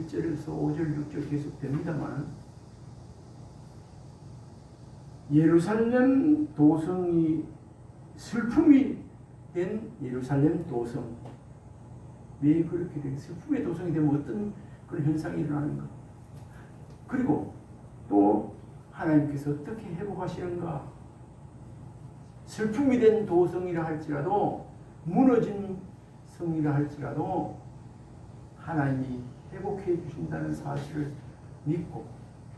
1절에서 5절, 6절 계속 됩니다만 예루살렘 도성이 슬픔이 된 예루살렘 도성. 왜 그렇게 된 슬픔의 도성이 되면 어떤 그런 현상이 일어나는가? 그리고 또 하나님께서 어떻게 회복하시는가? 슬픔이 된 도성이라 할지라도 무너진 성이라 할지라도 하나님이 회복해 주신다는 사실을 믿고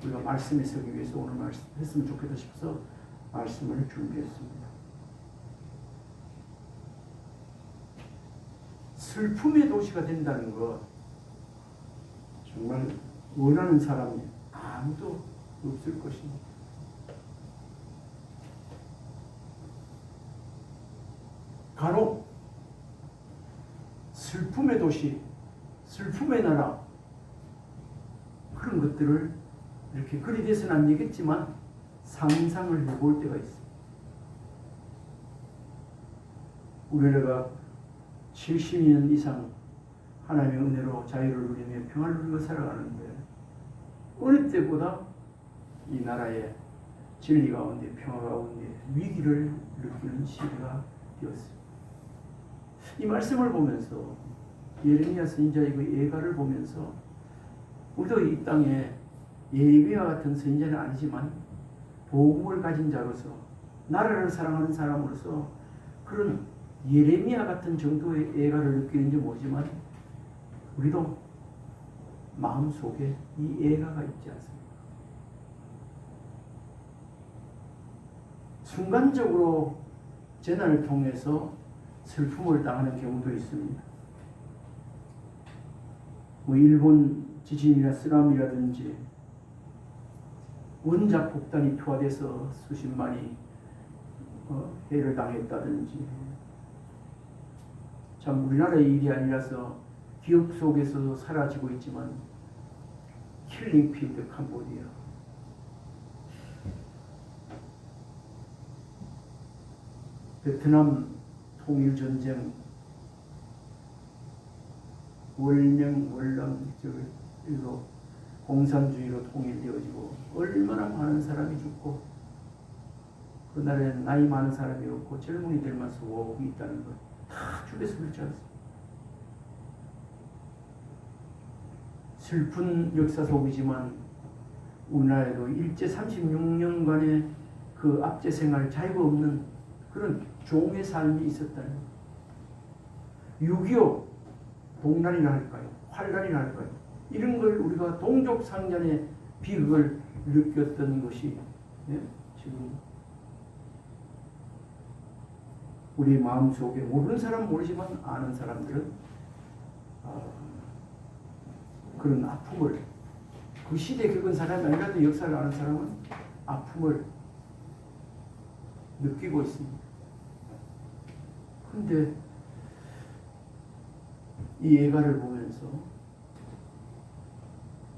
우리가 말씀에 서기 위해서 오늘 말씀했으면 좋겠다 싶어서 말씀을 준비했습니다. 슬픔의 도시가 된다는 것 정말 원하는 사람이 아무도 없을 것입니다. 간혹 슬픔의 도시, 슬픔의 나라 그런 것들을 이렇게 그리 돼서는 안 되겠지만 상상을 해볼 때가 있습니다. 우리나라가 70년 이상 하나님의 은혜로 자유를 누리며 평화를 누리며 살아가는데 어느 때보다 이 나라의 진리 가운데 평화 가운데 위기를 느끼는 시대가 되었습니다. 이 말씀을 보면서 예레미야 선지자의 그 예가를 보면서 우리도 이 땅에 예레미야 같은 선지자는 아니지만 복음을 가진 자로서 나라를 사랑하는 사람으로서 그런 예레미야 같은 정도의 예가를 느끼는지 모르지만 우리도 마음속에 이 예가가 있지 않습니까? 순간적으로 재난을 통해서 슬픔을 당하는 경우도 있습니다. 일본 지진이나 쓰나미라든지 원자 폭탄이 투하돼서 수십만이 해를 당했다든지 참 우리나라의 일이 아니라서 기억 속에서 사라지고 있지만 킬링필드 캄보디아 베트남 통일전쟁 월명 월남 저기로 공산주의로 통일되어지고 얼마나 많은 사람이 죽고 그날에 나이 많은 사람이 없고 젊은이들만 수고하고 있다는 것 다 죽여서 그렇지 않습니까? 슬픈 역사 속이지만 우리나라에도 일제 36년간의 그 압제 생활 자유가 없는 그런 종의 삶이 있었다는 것. 6.25 동란이라 할까요? 환란이라 할까요? 이런 걸 우리가 동족상잔의 비극을 느꼈던 것이 지금 우리 마음속에 모르는 사람은 모르지만 아는 사람들은 그런 아픔을 그 시대에 겪은 사람이 아니라도 역사를 아는 사람은 아픔을 느끼고 있습니다. 그런데 이 예가를 보면서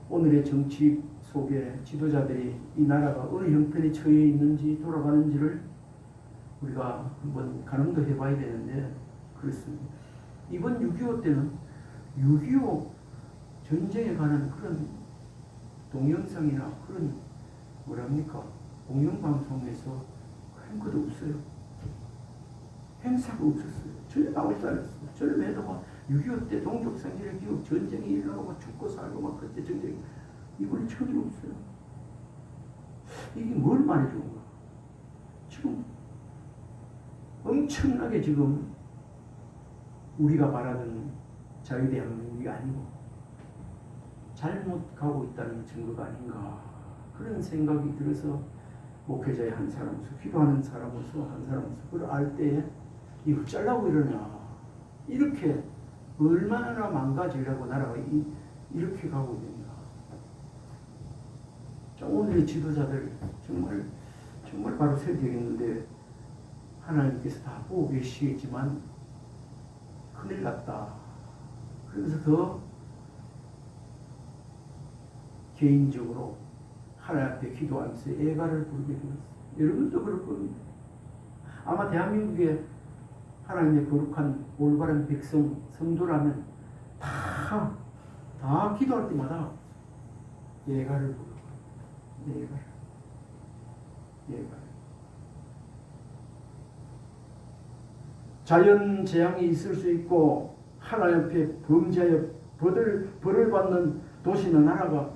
오늘의 정치 속에 지도자들이 이 나라가 어느 형편에 처해 있는지 돌아가는지를 우리가 한번 가늠도 해봐야 되는데 그렇습니다. 이번 6.25 때는 6.25 전쟁에 관한 그런 동영상이나 그런 뭐랍니까 공영방송에서 한 것도 없어요. 행사가 없었어요. 전혀 나오지 않았어요. 전혀 해도 6.25 때 동족상제를 기억 전쟁이 일어나고 죽고 살고 막 그때 전쟁 이번에 전혀 없어요. 이게 뭘 말해주는가? 지금 엄청나게 지금 우리가 바라는 자유대한민국이 아니고 잘못 가고 있다는 증거가 아닌가 그런 생각이 들어서 목회자의 한 사람으로서 기도하는 사람으로서 한 사람으로서 그걸 알 때에 이거 잘라고 이러냐 이렇게 얼마나 망가지려고 나라가 이렇게 가고 있는가. 오늘의 지도자들 정말 바로 세야 되겠는데 하나님께서 다 보고 계시겠지만 큰일 났다. 그래서 더 개인적으로 하나님 앞에 기도하면서 애가를 부르게 되었어요. 여러분도 그럴 겁니다. 아마 대한민국의 하나님의 거룩한 올바른 백성, 성도라면 다 다 기도할 때마다 예가를 부르고 예가를. 자연 재앙이 있을 수 있고 하나님 앞에 범죄하여 벌을 받는 도시나 나라가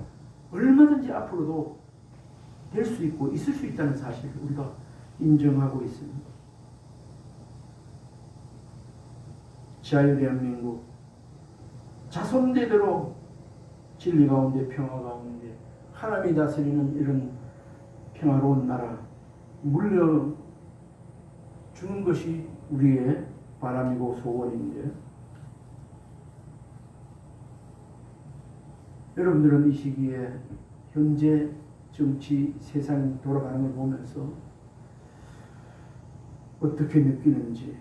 얼마든지 앞으로도 될 수 있고 있을 수 있다는 사실을 우리가 인정하고 있습니다. 자유대한민국 자손대대로 진리 가운데 평화 가운데 하나님이 다스리는 이런 평화로운 나라 물려주는 것이 우리의 바람이고 소원인데, 여러분들은 이 시기에 현재 정치 세상이 돌아가는 걸 보면서 어떻게 느끼는지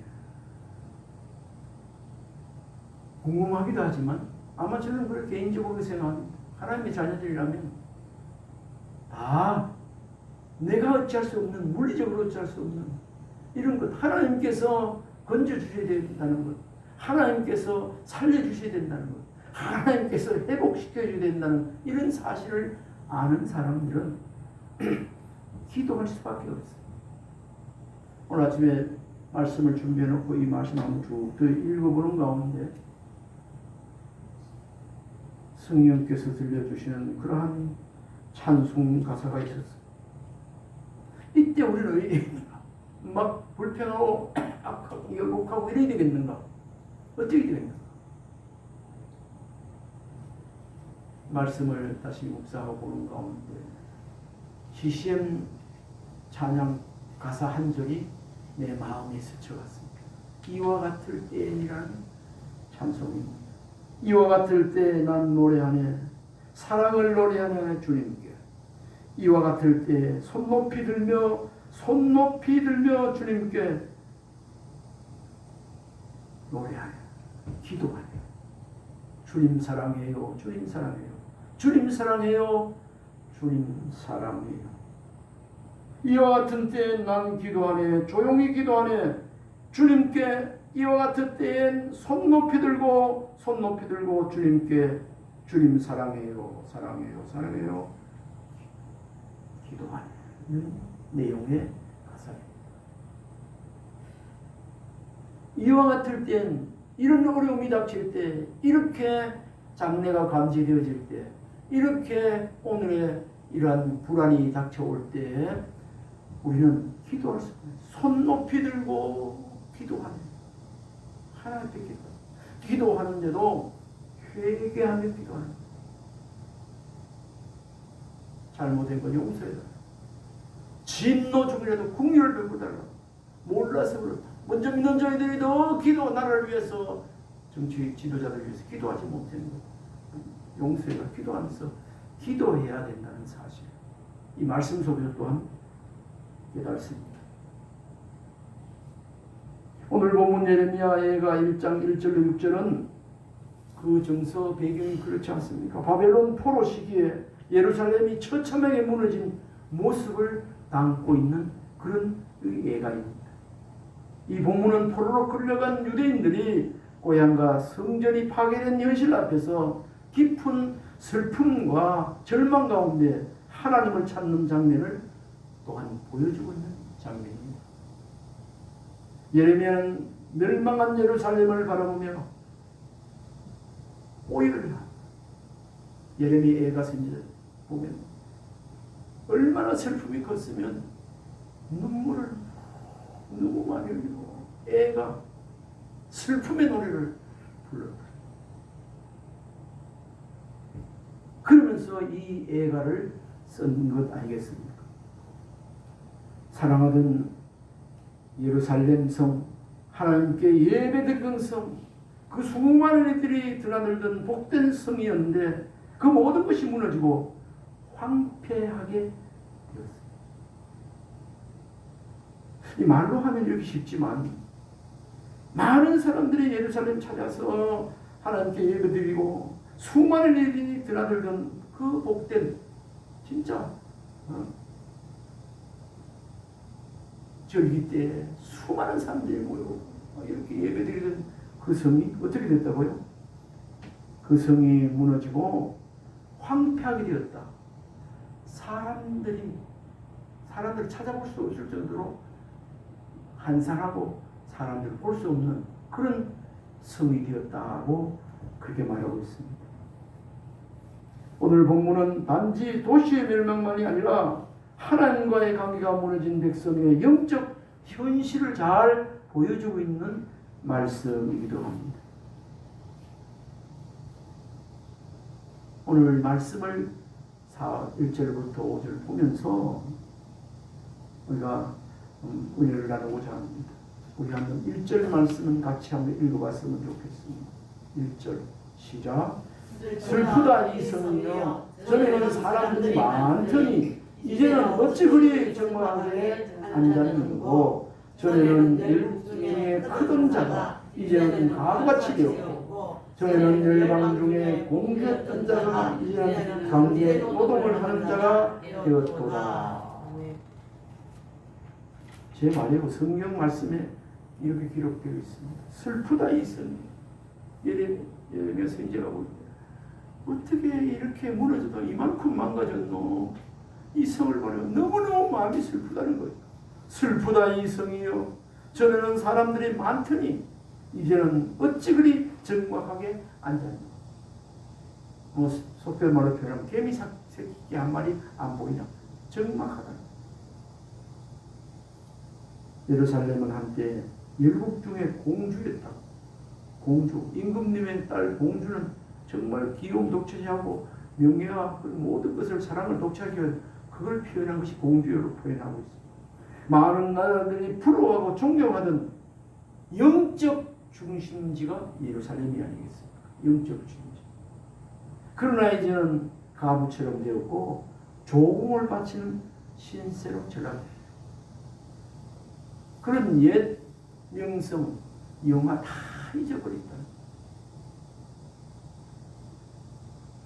궁금하기도 하지만 아마 저는 그렇게 개인적으로 생각합니다. 하나님의 자녀들이라면 다 내가 어찌할 수 없는, 물리적으로 어찌할 수 없는 이런 것, 하나님께서 건져주셔야 된다는 것, 하나님께서 살려주셔야 된다는 것, 하나님께서 회복시켜줘야 된다는 이런 사실을 아는 사람들은 기도할 수밖에 없어요. 오늘 아침에 말씀을 준비해놓고 이 말씀 한번 쭉 읽어보는 가운데 성령께서 들려주시는 그러한 찬송 가사가 있었어요. 이때 우리는 왜 막 불평하고 악하고 욕하고 이래야 되겠는가? 어떻게 되겠는가? 말씀을 다시 묵상하고 보는 가운데 CCM 찬양 가사 한 절이 내 마음에 스쳐갔습니다. 이와 같을 때이라는 찬송입니다. 이와 같을 때 난 노래하네, 사랑을 노래하네 주님께. 이와 같을 때 손 높이 들며 주님께 노래하네, 기도하네. 주님 사랑해요, 주님 사랑해요, 주님 사랑해요, 주님 사랑해요. 이와 같은 때에 난 기도하네, 조용히 기도하네 주님께. 이와 같은 때엔 손 높이 들고 주님께 주님 사랑해요, 사랑해요, 사랑해요 기도하는 내용의 가사입니다. 이와 같을 땐, 이런 어려움이 닥칠 때, 이렇게 장래가 감지되어질 때, 이렇게 오늘의 이러한 불안이 닥쳐올 때 우리는 기도할 수 있어요. 손 높이 들고 기도하는, 하나님께 기도하는데도 회개하며 기도하는, 잘못된 건 용서해달라, 진노 중이라도 긍휼을 베풀어달라, 몰라서 그렇다, 먼저 믿는 자들이 더 나라를 위해서, 정치 지도자들을 위해서 기도하지 못하는 것, 용서해라, 기도하면서 기도해야 된다는 사실, 이 말씀 속에서 또한 깨달습니다. 오늘 본문 예레미야가 1장 1절로 6절은 그 정서 배경이 그렇지 않습니까? 바벨론 포로 시기에 예루살렘이 처참하게 무너진 모습을 담고 있는 그런 예가입니다. 이 본문은 포로로 끌려간 유대인들이 고향과 성전이 파괴된 현실 앞에서 깊은 슬픔과 절망 가운데 하나님을 찾는 장면을 또한 보여주고 있는 장면입니다. 예레미야는 멸망한 예루살렘을 바라보며 오해를, 예레미야가 보면 얼마나 슬픔이 컸으면 눈물을 너무 많이 흘리고 애가 슬픔의 노래를 불렀다. 그러면서 이 애가를 쓴 것 아니겠습니까? 사랑하던 예루살렘 성, 하나님께 예배드리는 성, 그 수많은 이들이 드나들던 복된 성이었는데 그 모든 것이 무너지고 황폐하게 되었습니다. 이 말로 하면 이렇게 쉽지만 많은 사람들이 예루살렘 찾아서 하나님께 예배드리고 수많은 이들이 드나들던 그 복된, 진짜 절기 때 수많은 사람들이 모여 이렇게 예배드리던 그 성이 어떻게 됐다고요? 그 성이 무너지고 황폐하게 되었다. 사람들을 찾아볼 수 없을 정도로 한산하고 사람들을 볼 수 없는 그런 성이 되었다고 그렇게 말하고 있습니다. 오늘 본문은 단지 도시의 멸망만이 아니라 하나님과의 관계가 무너진 백성의 영적 현실을 잘 보여주고 있는 말씀이기도 합니다. 오늘 말씀을 1절부터 5절 보면서 우리가 은혜를 나누고자 합니다. 우리 한번 1절 말씀은 같이 한번 읽어봤으면 좋겠습니다. 1절 시작. 슬프다 이 성이여 전에는 사람들이 많더니 이제는 어찌 그리 정말하게 앉았는고 전에는 열국 중에 크던 자가 이제는 가부같이 되었고 전에는 열방 중에 공주였던 자가 이제는 강제 노동을 하는 자가 되었도다. 제 말이고 성경 말씀에 이렇게 기록되어 있습니다. 슬프다 이 성이. 예레미야 선지자가 볼 때 어떻게 이렇게 무너져도 이만큼 망가졌노. 이 성을 보면 너무너무 마음이 슬프다는 거예요. 슬프다 이 성이요 전에는 사람들이 많더니 이제는 어찌 그리 정막하게 앉았노. 속된 말로 표현하면 개미 새끼 한 마리 안 보이나. 정막하다. 예루살렘은 한때 열국 중에 공주였다. 공주, 임금님의 딸 공주는 정말 귀여움 독차지하고 명예와 모든 것을 사랑을 독차지하고 그걸 표현한 것이 공주로 표현하고 있습니다. 많은 나라들이 부러워하고 존경하던 영적 중심지가 예루살렘이 아니겠습니까? 영적 중심지. 그러나 이제는 가부처럼 되었고 조공을 바치는 신세로 전락됩니다. 그런 옛 명성, 영화 다 잊어버렸다.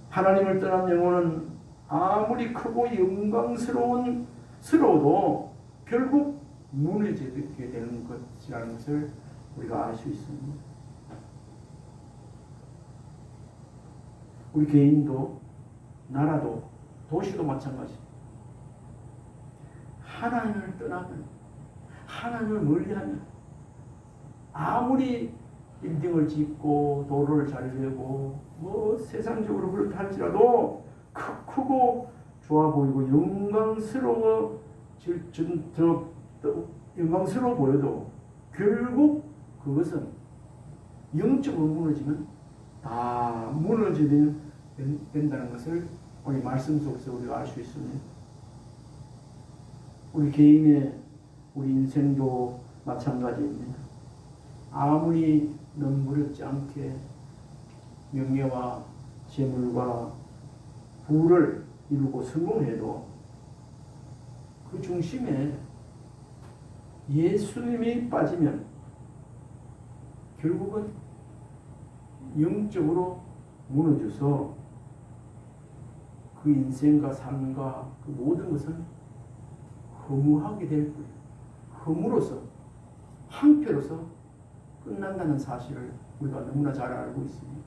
하나님을 떠난 영혼은 아무리 크고 영광스러워도 결국 무너지게 되는 것이라는 것을 우리가 알 수 있습니다. 우리 개인도 나라도 도시도 마찬가지입니다. 하나님을 떠나면 하나님을 멀리하면 아무리 빌딩을 짓고 도로를 잘 되고 세상적으로 그렇다 할지라도 크고 좋아 보이고 영광스러워 보여도 결국 그것은 영적으로 무너지면 다 무너지게 된다는 것을 오늘 말씀 속에서 우리가 알 수 있습니다. 우리 개인의 우리 인생도 마찬가지입니다. 아무리 넘부럽지 않게 명예와 재물과 부를 이루고 성공해도 그 중심에 예수님이 빠지면 결국은 영적으로 무너져서 그 인생과 삶과 그 모든 것은 허무하게 될 거예요. 허무로서 한패로서 끝난다는 사실을 우리가 너무나 잘 알고 있습니다.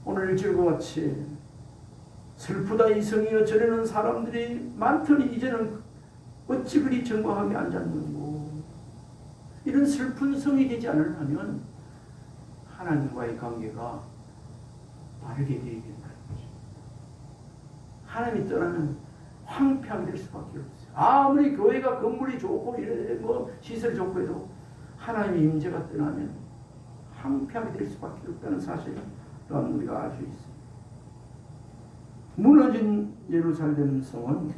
오늘 일절과 같이 슬프다 이 성이여 전에는 사람들이 많더니 이제는 어찌 그리 정광하게 앉았는고. 이런 슬픈 성이 되지 않으려면 하나님과의 관계가 바르게 되어야 된다는 거죠. 하나님이 떠나면 황폐하게 될 수밖에 없어요. 아무리 교회가 건물이 좋고 시설 좋고 해도 하나님의 임재가 떠나면 황폐하게 될 수밖에 없다는 사실을 또한 우리가 알 수 있습니다. 무너진 예루살렘 성은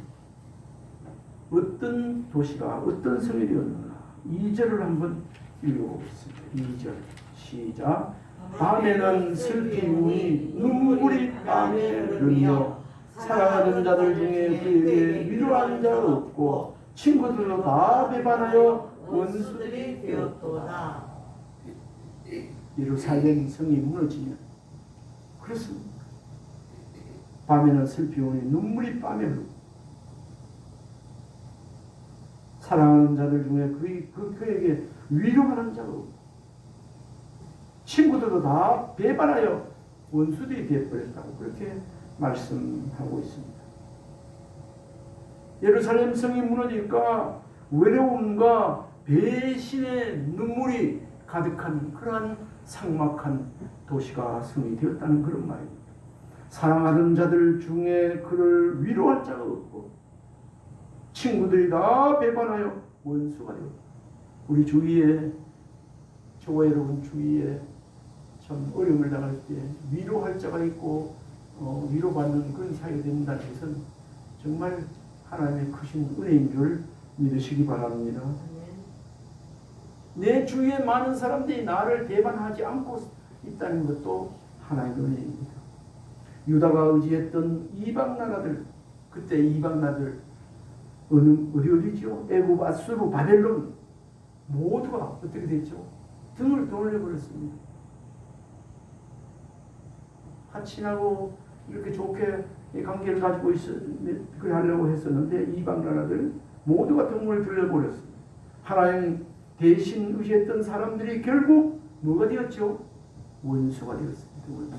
어떤 도시가 어떤 성이 되었느냐. 2절을 한번 읽어보겠습니다. 2절 시작. 밤에는 슬픔이 눈물이 밤에 흐르며 사랑하는 자들 중에 그에게 위로한 자가 없고 친구들도 다 배반하여 원수들이 되었도다. 예루살렘 성이 무너지면 그렇습니다. 밤에는 슬픔이 눈물이 밤에 흐르고 사랑하는 자들 중에 그에게 위로하는 자가 없고 친구들도 다 배반하여 원수들이 되어버렸다고 그렇게 말씀하고 있습니다. 예루살렘 성이 무너질까 외로움과 배신의 눈물이 가득한 그러한 삭막한 도시가 성이 되었다는 그런 말입니다. 사랑하는 자들 중에 그를 위로할 자가 없고 친구들이 다 배반하여 원수가 되었다. 우리 주위에 저와 여러분 주위에 참 어려움을 당할 때 위로할 자가 있고 위로받는 그런 사이가 된다는 것은 정말 하나님의 크신 은혜인 줄 믿으시기 바랍니다. 내 주위에 많은 사람들이 나를 배반하지 않고 있다는 것도 하나님의 은혜입니다. 유다가 의지했던 이방 나라들, 그때 이방 나라들 어디지요? 애굽, 아수르, 바벨론 모두가 어떻게 됐죠? 등을 돌려버렸습니다. 하친하고 이렇게 좋게 관계를 가지고 그래 하려고 했었는데 이방 나라들 모두가 등을 돌려버렸습니다. 하나님 대신 의지했던 사람들이 결국 뭐가 되었죠? 원수가 되었습니다. 원수.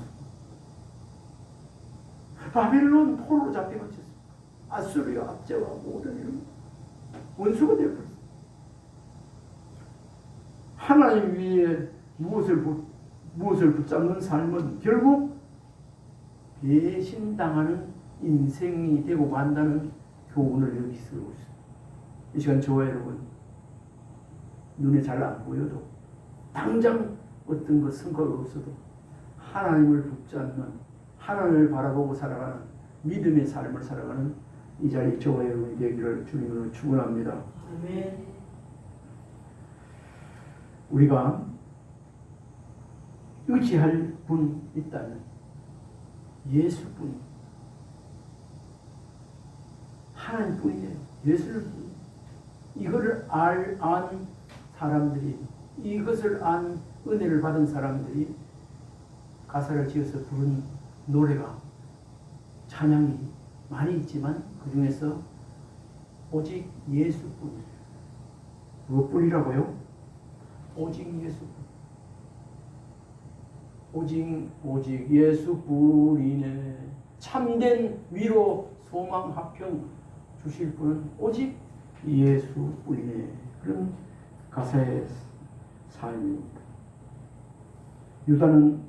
바벨론 포로로 잡혀갔습니다. 아수르, 압제와 모든 이런 원수가 되어버렸습니다. 하나님 위에 무엇을 붙잡는 삶은 결국 배신당하는 인생이 되고 만다는 교훈을 여기 쓰고 있습니다. 이 시간 저와 여러분 눈에 잘 안 보여도 당장 어떤 것 성과가 없어도 하나님을 붙잡는 하나님을 바라보고 살아가는 믿음의 삶을 살아가는 이 자리 저와 여러분이 되기를 주님으로 축원합니다. 아멘. 우리가 의지할 분 있다면 예수뿐 하나님뿐이에요. 예수를 이거를 안 사람들이 이것을 안 은혜를 받은 사람들이 가사를 지어서 부른 노래가 찬양이 많이 있지만 그 중에서 오직 예수뿐 무엇뿐이라고요? 오직 예수뿐 오직 예수뿐이네 참된 위로 소망 화평 주실 분은 오직 예수뿐이네 그런 가사의 사연입니다. 유다는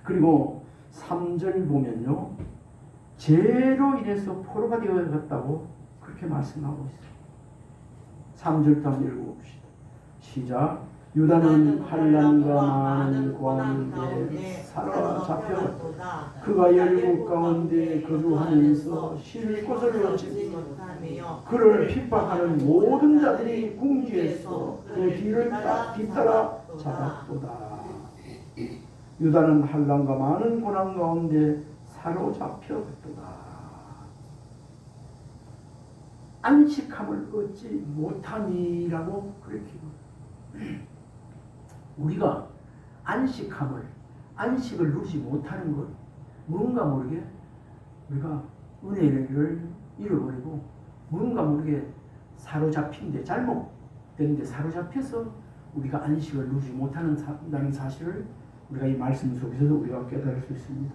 그리고 3절 보면요 죄로 인해서 포로가 되어갔다고 그렇게 말씀하고 있어요. 3절부터 한번 읽어봅시다. 시작. 유다는 환난과 많은 고난 가운데 사로잡혀 그가 열국 가운데 거주하면서 쉴 곳을 얻지 그를 핍박하는 모든 자들이 궁지에서 그 뒤를 뒤따라 잡았도다. 유다는 환난과 많은 고난 가운데 사로잡혔도다. 안식함을 얻지 못하니라고 그렇게 우리가 안식을 누리지 못하는 것 뭔가 모르게 우리가 은혜를 잃어버리고 뭔가 모르게 사로잡힌데 잘못된데 사로잡혀서 우리가 안식을 누리지 못하는 사실을 우리가 이 말씀 속에서 우리가 깨달을 수 있습니다.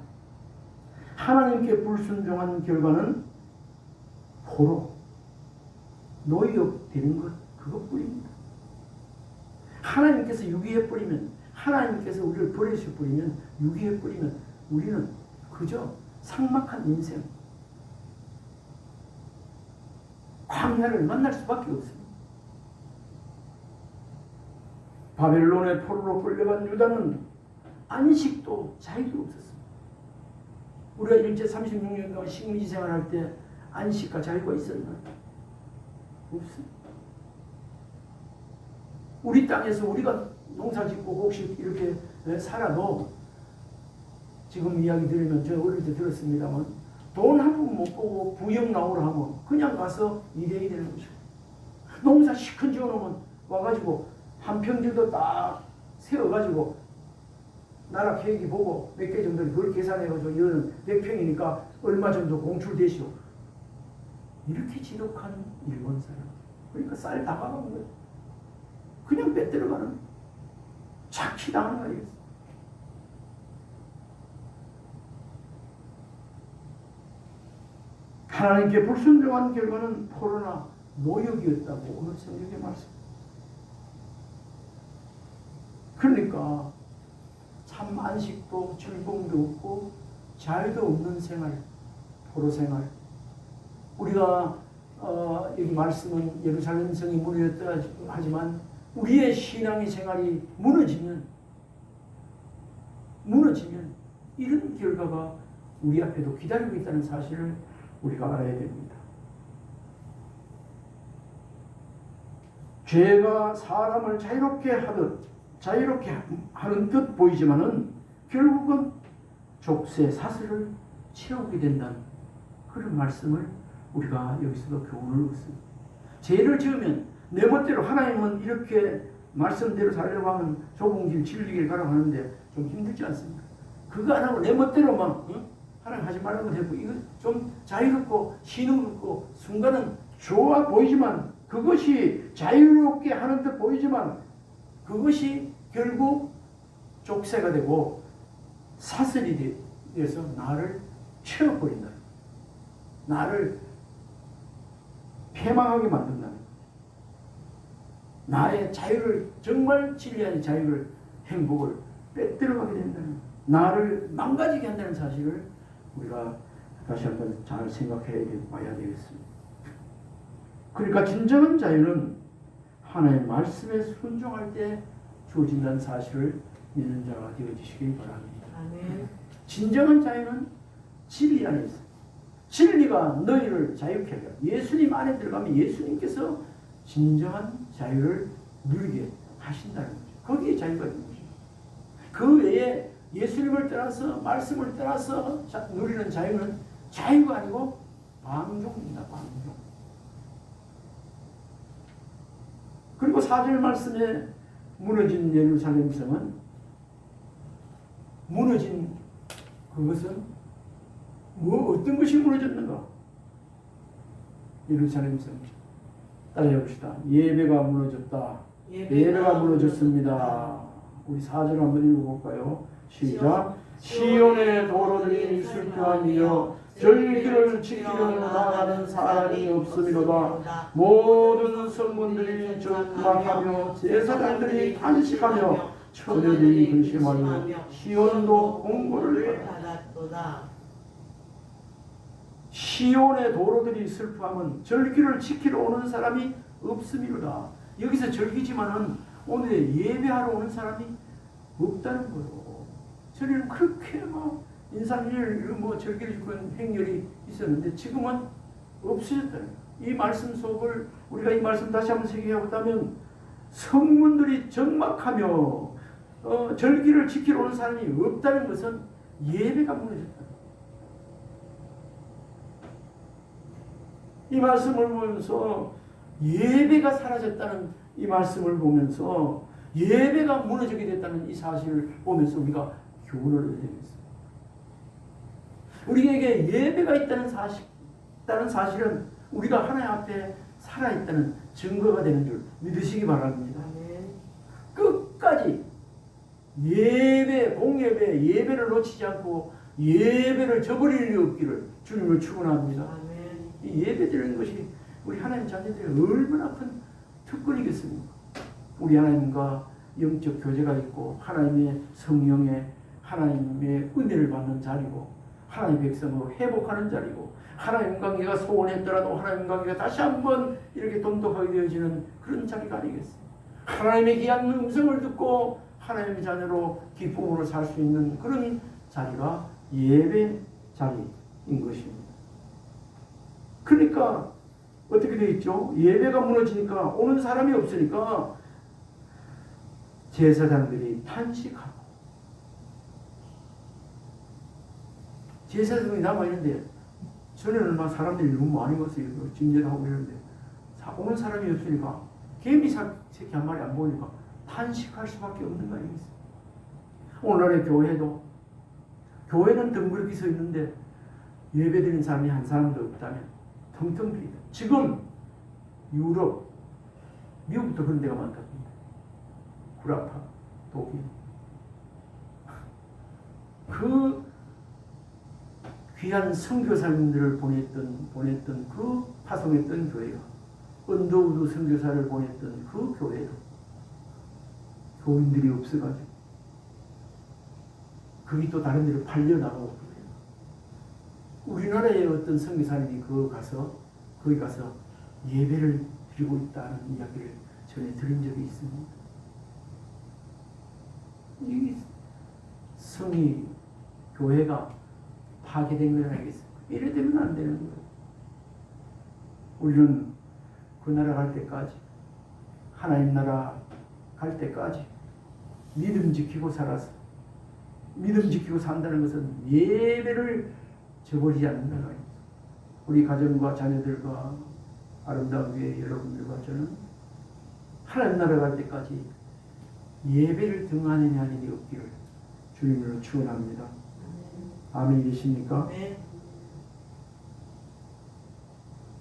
하나님께 불순종한 결과는 포로 노역 되는 것 그것뿐입니다. 하나님께서 유기해 버리면 하나님께서 우리를 버리셔 버리면 유기해 버리면 우리는 그저 삭막한 인생 광야를 만날 수밖에 없습니다. 바벨론의 포로로 끌려간 유다는 안식도 자유도 없었습니다. 우리가 일제 36년간 식민지 생활할 때 안식과 자유가 있었나요? 없습니다. 우리 땅에서 우리가 농사 짓고 혹시 이렇게 살아도 지금 이야기 들으면 저 어릴 때 들었습니다만 돈 한 푼 못 보고 부역 나오라 하면 그냥 가서 일해야 되는 것이고 농사 시큰 지어놓으면 와가지고 한 평 정도 딱 세워가지고 나라 계획이 보고 몇 개 정도 그걸 계산해가지고 이거는 100평이니까 얼마 정도 공출되시오. 이렇게 지독한 일본 사람 그러니까 쌀 다가가는 거예요. 그냥 빼들어가는 착취당하는 거예요. 하나님께 불순종한 결과는 포로나 노역이었다고 오늘 성경에 말씀합니다. 그러니까 참 안식도 즐거움도 없고 자유도 없는 생활, 포로 생활. 우리가 여기 말씀은 예루살렘 성이 무너졌다 하지만 우리의 신앙의 생활이 무너지면 이런 결과가 우리 앞에도 기다리고 있다는 사실을 우리가 알아야 됩니다. 죄가 사람을 자유롭게 하는 듯 보이지만은 결국은 족쇄 사슬을 채우게 된다는 그런 말씀을 우리가 여기서도 교훈을 얻습니다. 죄를 지으면 내 멋대로 하나님은 이렇게 말씀대로 살려고 하면 좁은 길 진리길 가라고 하는데 좀 힘들지 않습니까? 그거 안 하고 내 멋대로 막 하나님 하지 말라고 했고 이거 좀 자유롭고 신흥롭고 순간은 좋아 보이지만 그것이 자유롭게 하는 듯 보이지만 그것이 결국 족쇄가 되고 사슬이 돼서 나를 채워버린다. 나를 패망하게 만든다는 거죠. 나의 자유를 정말 진리한 자유를 행복을 빼들어가게 된다는 나를 망가지게 한다는 사실을 우리가 다시 한번 잘 생각해 봐야 되겠습니다. 그러니까 진정한 자유는 하나님의 말씀에 순종할 때 주어진다는 사실을 믿는 자가 되어주시기 바랍니다. 아멘. 진정한 자유는 진리 안에 있어요. 진리가 너희를 자유케 하려. 예수님 안에 들어가면 예수님께서 진정한 자유를 누리게 하신다는 거죠. 거기에 자유가 있는 거죠. 그 외에 예수님을 떠나서 말씀을 떠나서 누리는 자유는 자유가 아니고 방종입니다. 방종. 그리고 4절 말씀에 무너진 예루살렘 성은 무너진 그것은 어떤 것이 무너졌는가? 예루살렘 성. 따라해 봅시다. 예배가 무너졌다. 예배가 무너졌습니다. 우리 4절 한번 읽어볼까요? 시작. 시온의 도로들이 슬퍼하며 절기를 지키려 나가는 사람이 없음이로다. 모든 성문들이 적막하며 제사장들이 탄식하며 처녀들이 근심하며 시온도 공고를 받았도다. 시온의 도로들이 슬퍼하면 절기를 지키러 오는 사람이 없음이로다. 여기서 절기지만은 오늘 예배하러 오는 사람이 없다는 거예요. 전에는 그렇게 막 인산일 절기를 지키는 행렬이 있었는데 지금은 없어졌다. 이 말씀 속을 우리가 이 말씀 다시 한번 새겨보다면 성문들이 적막하며 절기를 지키러 오는 사람이 없다는 것은 예배가 무너졌다. 이 말씀을 보면서 예배가 사라졌다는 이 말씀을 보면서 예배가 무너지게 됐다는 이 사실을 보면서 우리가 교훈을 얻어야 되겠습니다. 우리에게 예배가 있다는 사실은 우리가 하나님 앞에 살아있다는 증거가 되는 줄 믿으시기 바랍니다. 끝까지 예배, 공예배, 예배를 놓치지 않고 예배를 저버릴 리 없기를 주님을 축원합니다. 이 예배드리는 것이 우리 하나님 자녀들이 얼마나 큰 특권이겠습니까? 우리 하나님과 영적 교제가 있고 하나님의 성령의 하나님의 은혜를 받는 자리고 하나님의 백성으로 회복하는 자리고 하나님 관계가 소원했더라도 하나님 관계가 다시 한번 이렇게 돈독하게 되어지는 그런 자리가 아니겠습니까? 하나님의 귀한 음성을 듣고 하나님의 자녀로 기쁨으로 살 수 있는 그런 자리가 예배 자리인 것입니다. 그러니까 어떻게 되어 있죠? 예배가 무너지니까 오는 사람이 없으니까 제사장들이 탄식하고 제사장이 남아있는데 전에는 막 사람들이 너무 많이 와서 진전하고 이러는데 오는 사람이 없으니까 개미 새끼 한 마리 안 보니까 탄식할 수밖에 없는 거 아니겠어요? 오늘날의 교회는 덩그러기 서 있는데 예배드리는 사람이 한 사람도 없다면 텅텅 비다. 지금 유럽, 미국부터 그런 데가 많다던데. 구라파, 독일. 그 귀한 선교사님들을 보냈던 그 파송했던 교회가, 언더우드 선교사를 보냈던 그 교회도 교인들이 없어가지고 그게 또 다른 데로 팔려나가고 그래요. 우리나라의 어떤 선교사님이 거기 가서 예배를 드리고 있다는 이야기를 전에 들은 적이 있습니다. 이 성이, 교회가 파괴된 건 알겠습니다. 이래 되면 안 되는 거예요. 우리는 그 나라 갈 때까지, 하나님 나라 갈 때까지 믿음 지키고 살아서, 믿음 지키고 산다는 것은 예배를 저버리지 않는다는 거예요. 우리 가정과 자녀들과 아름다운 교회 여러분들과 저는 하나님 나라 갈 때까지 예배를 등한히 일이 없기를 주님으로 축원합니다. 아멘 계십니까? 네.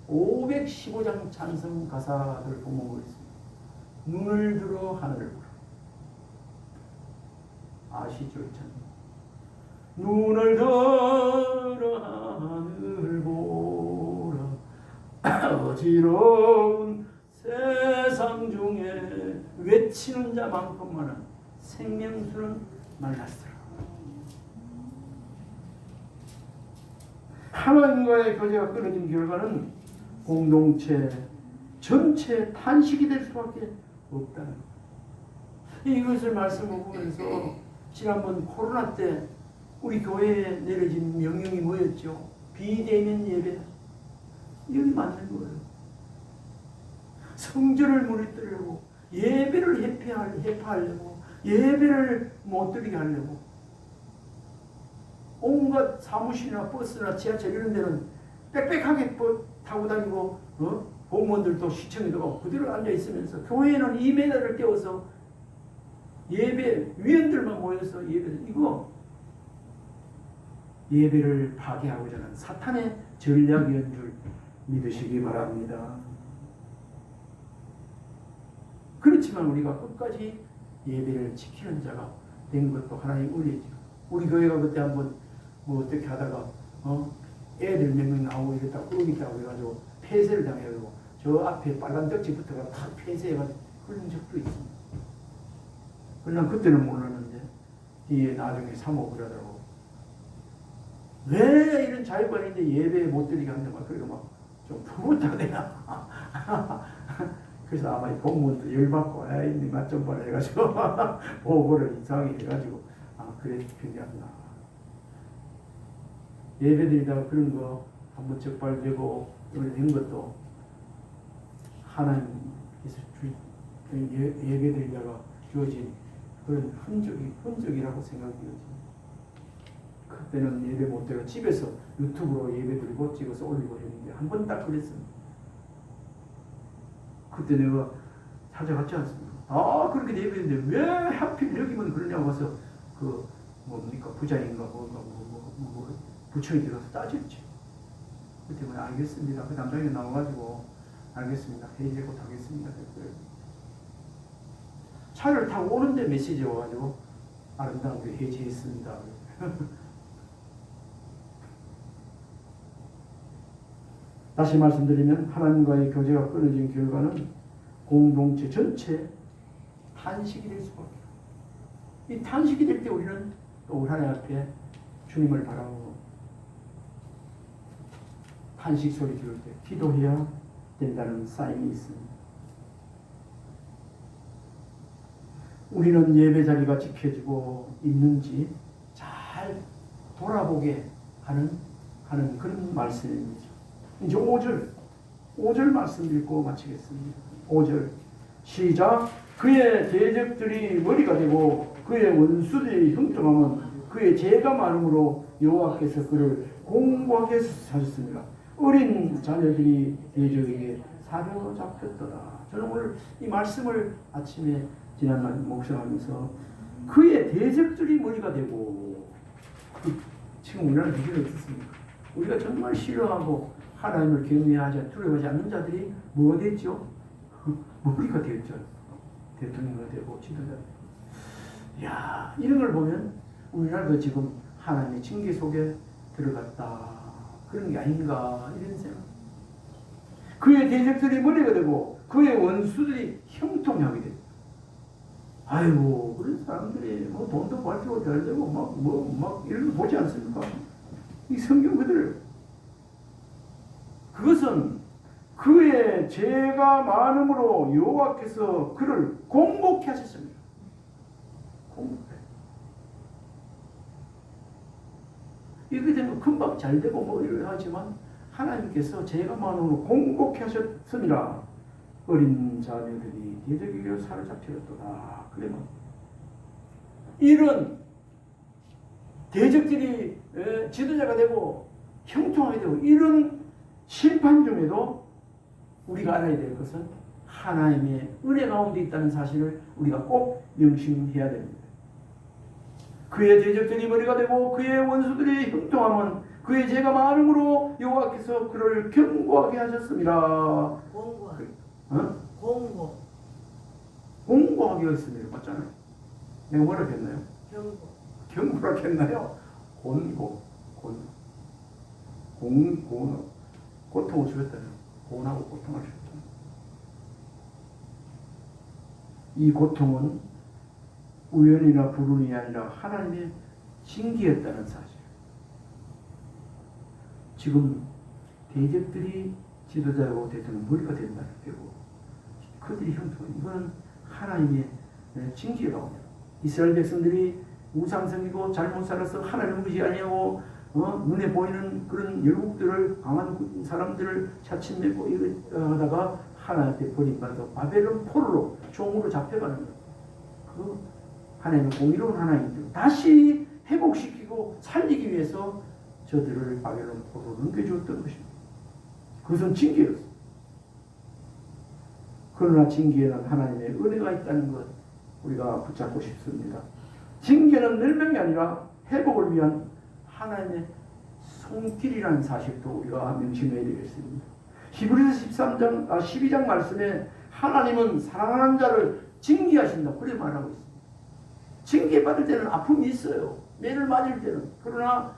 515장 찬송 가사를 보면 그렇습니다. 눈을 들어 하늘을 보라. 아시죠? 참. 눈을 들어 하늘을 보라. 어지러운 세상 중에 외치는 자만큼만은 생명수는 말랐으라. 하나님과의 교제가 끊어진 결과는 공동체 전체 탄식이 될 수밖에 없다는 것. 이것을 말씀을 보면서 지난번 코로나 때 우리 교회에 내려진 명령이 뭐였죠? 비대면 예배다. 여기 맞는 거예요. 성전을 무너뜨리려고, 예배를 해파하려고, 예배를 못 드리게 하려고, 온갖 사무실이나 버스나 지하철 이런 데는 빽빽하게 타고 다니고, 공무원들도 시청에도 그대로 앉아있으면서 교회에는 2m를 떼어서 예배, 위원들만 모여서 예배를 파괴하고자 하는 사탄의 전략이었는 줄 믿으시기 바랍니다. 그렇지만 우리가 끝까지 예배를 지키는 자가 된 것도 하나님 은혜죠. 우리 교회가 그때 한번 어떻게 하다가 애들 몇 명 나오고 이랬다고 끄겠다고 해가지고 폐쇄를 당해가지고 저 앞에 빨간 벽지부터가 다 폐쇄해가지고 그런 적도 있습니다. 그러나 그때는 몰랐는데 뒤에 나중에 사모를 하더라고. 왜 이런 자유관인데 예배 못 드리게 한다 막 그리고 막 좀 푸릇하대나. 그래서 아마 공무원도 열받고 에이 니 맛 좀 봐라 해가지고 보고를 이상하게 해가지고 그래 필요하구나. 예배 드리다가 그런 거 한번 적발되고 된 것도 하나님께서 예배 드리다가 주어진 그런 흔적이라고 생각되어집니다. 그때는 예배 못 드려 집에서 유튜브로 예배 드리고 찍어서 올리고 했는데 한 번 딱 그랬습니다. 그때 내가 찾아갔지 않습니까? 그렇게 예배했는데 왜 하필 여기만 그러냐고 와서 그 뭡니까 부자인가 부처에 들어서 따졌지. 그때 뭐 알겠습니다. 그 담당이 나와가지고 알겠습니다. 회의 곧 하겠습니다. 차를 타고 오는데 메시지 와가지고 아름다운 교회 해제했습니다. 다시 말씀드리면 하나님과의 교제가 끊어진 결과는 공동체 전체 탄식이 될 수밖에 없어요. 이 탄식이 될 때 우리는 또 하나님 앞에 주님을 바라보고 탄식 소리 들을 때 기도해야 된다는 사인이 있습니다. 우리는 예배 자리가 지켜지고 있는지 잘 돌아보게 하는 그런 말씀입니다. 이제 5절 말씀 읽고 마치겠습니다. 5절 시작. 그의 대적들이 머리가 되고 그의 원수들이 형통하면 그의 죄가 많음으로 여호와께서 그를 공고하게 하셨습니다. 어린 자녀들이 대적에게 사로잡혔더라. 저는 오늘 이 말씀을 아침에 지난날 묵상하면서 그의 대적들이 머리가 되고 지금 우리나라 기준이 어떻습니까? 우리가 정말 싫어하고 하나님을 경외하지 두려워하지 않는 자들이 뭐가 됐죠? 머리가 되었죠. 대통령이 되고 지도자. 야, 이런 걸 보면 우리나라도 지금 하나님의 징계 속에 들어갔다. 그런 게 아닌가 이런 생각. 그의 대적들이 머리가 되고 그의 원수들이 형통하게 됩니다. 아이고, 그런 사람들이 뭐 돈도 벌고 잘 되고 막 이런 거 보지 않습니까? 이 성경 그대로. 그것은 그의 죄가 많음으로 여호와께서 그를 공복케 하셨습니다. 공복해. 이렇게 되면 금방 잘 되고 뭐 이래 하지만 하나님께서 죄가 많음으로 공복케 하셨습니다. 어린 자녀들이 대적에게 사로잡히었도다. 그러면 이런 대적들이 지도자가 되고 형통하게 되고 이런 심판 중에도 우리가 알아야 될 것은 하나님의 은혜 가운데 있다는 사실을 우리가 꼭 명심해야 됩니다. 그의 대적들이 머리가 되고 그의 원수들이 형통하면 그의 죄가 많음으로 여호와께서 그를 경고하게 하셨습니다. 공고하게 했습니다. 맞잖아요. 내가 뭐라 했나요? 경고라 했나요? 고통을 주셨다는 고난하고 고통을 주셨다. 이 고통은 우연이나 불운이 아니라 하나님의 징계였다는 사실. 지금 대적들이 지도자고 대통령 머리가 된다는 거고 그들이 형통. 이거는 하나님의 징계가 옵니다. 이스라엘 백성들이 우상성이고 잘못 살아서 하나님을 의지 아니하고 눈에 보이는 그런 열국들을 강한 사람들을 차친맺고 이러다가 하나님 앞에 버림받아서 바벨론 포로로 종으로 잡혀가는 거예요. 그 하나님의 공의로운 하나님들 다시 회복시키고 살리기 위해서 저들을 바벨론 포로로 넘겨주었던 것입니다. 그것은 징계였어요. 그러나 징계에는 하나님의 은혜가 있다는 것 우리가 붙잡고 싶습니다. 징계는 멸망이 아니라 회복을 위한 하나님의 손길이라는 사실도 우리가 명심해야 되겠습니다. 히브리서 12장 말씀에 하나님은 사랑하는 자를 징계하신다. 그렇게 말하고 있습니다. 징계받을 때는 아픔이 있어요. 매를 맞을 때는. 그러나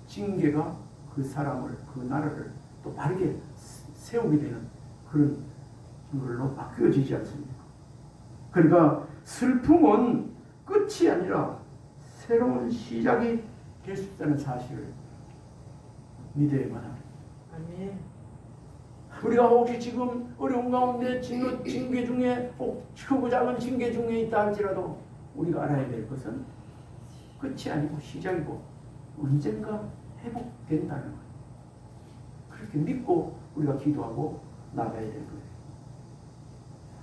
징계가 그 사람을, 그 나라를 또 바르게 세우게 되는 그런 걸로 바뀌어지지 않습니까? 그러니까 슬픔은 끝이 아니라 새로운 시작이 될 수 있다는 사실을 믿어야만 합니다. 아멘. 우리가 혹시 지금 어려운 가운데 징계 중에 크고 작은 징계 중에 있다 할지라도 우리가 알아야 될 것은 끝이 아니고 시작이고 언젠가 회복된다는 거예요. 그렇게 믿고 우리가 기도하고 나가야 될 거예요.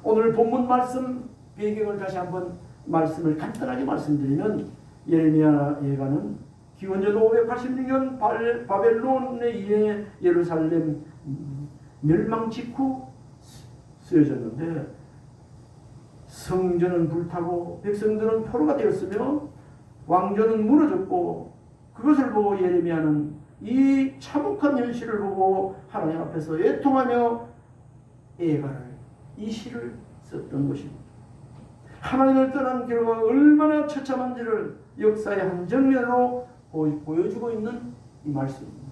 오늘 본문 말씀 배경을 다시 한번 말씀을 간단하게 말씀드리면 예레미야 예가는 기원전 586년 바벨론에 의해 예루살렘 멸망 직후 쓰여졌는데 성전은 불타고 백성들은 포로가 되었으며 왕조는 무너졌고 그것을 보고 예레미야는 이 참혹한 현실을 보고 하나님 앞에서 애통하며 예가를 이 시를 썼던 것입니다. 하나님을 떠난 결과가 얼마나 처참한지를 역사의 한 장면으로 보여주고 있는 이 말씀입니다.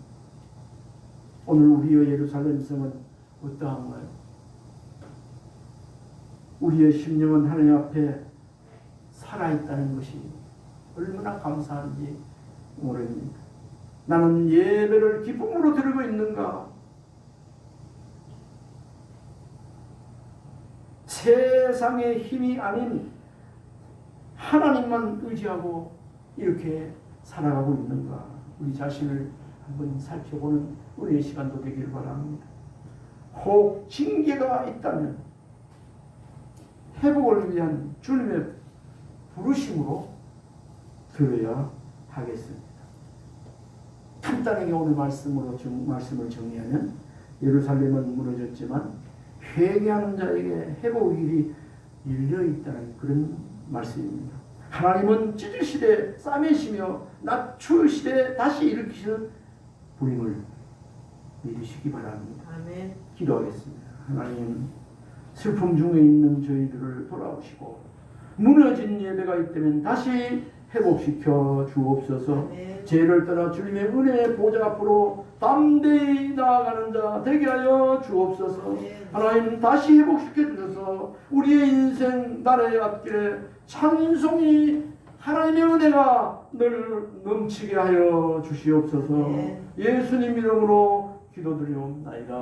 오늘 우리의 예루살렘 성은 어떠한가요? 우리의 심령은 하나님 앞에 살아있다는 것이 얼마나 감사한지 모릅니다. 나는 예배를 기쁨으로 드리고 있는가? 세상의 힘이 아닌 하나님만 의지하고 이렇게 살아가고 있는가? 우리 자신을 한번 살펴보는 우리의 시간도 되길 바랍니다. 혹 징계가 있다면 회복을 위한 주님의 부르심으로 들어야 하겠습니다. 간단하게 오늘 말씀을 정리하면 예루살렘은 무너졌지만 회개하는 자에게 회복의 길이 열려있다는 그런 말씀입니다. 하나님은 찢으시되 싸매시며 낮추시되 다시 일으키시는 부임을 믿으시기 바랍니다. 아멘. 기도하겠습니다. 하나님 슬픔 중에 있는 저희들을 돌아오시고 무너진 예배가 있다면 다시 회복시켜 주옵소서. 죄를 떠나 주님의 은혜의 보좌 앞으로 담대히 나아가는 자 되게 하여 주옵소서. 하나님 다시 회복시켜 주셔서 우리의 인생 나라의 앞길에 찬송이 하나님의 은혜가 늘 넘치게 하여 주시옵소서. 예수님 이름으로 기도드리옵나이다.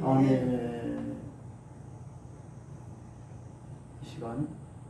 아멘. 이 시간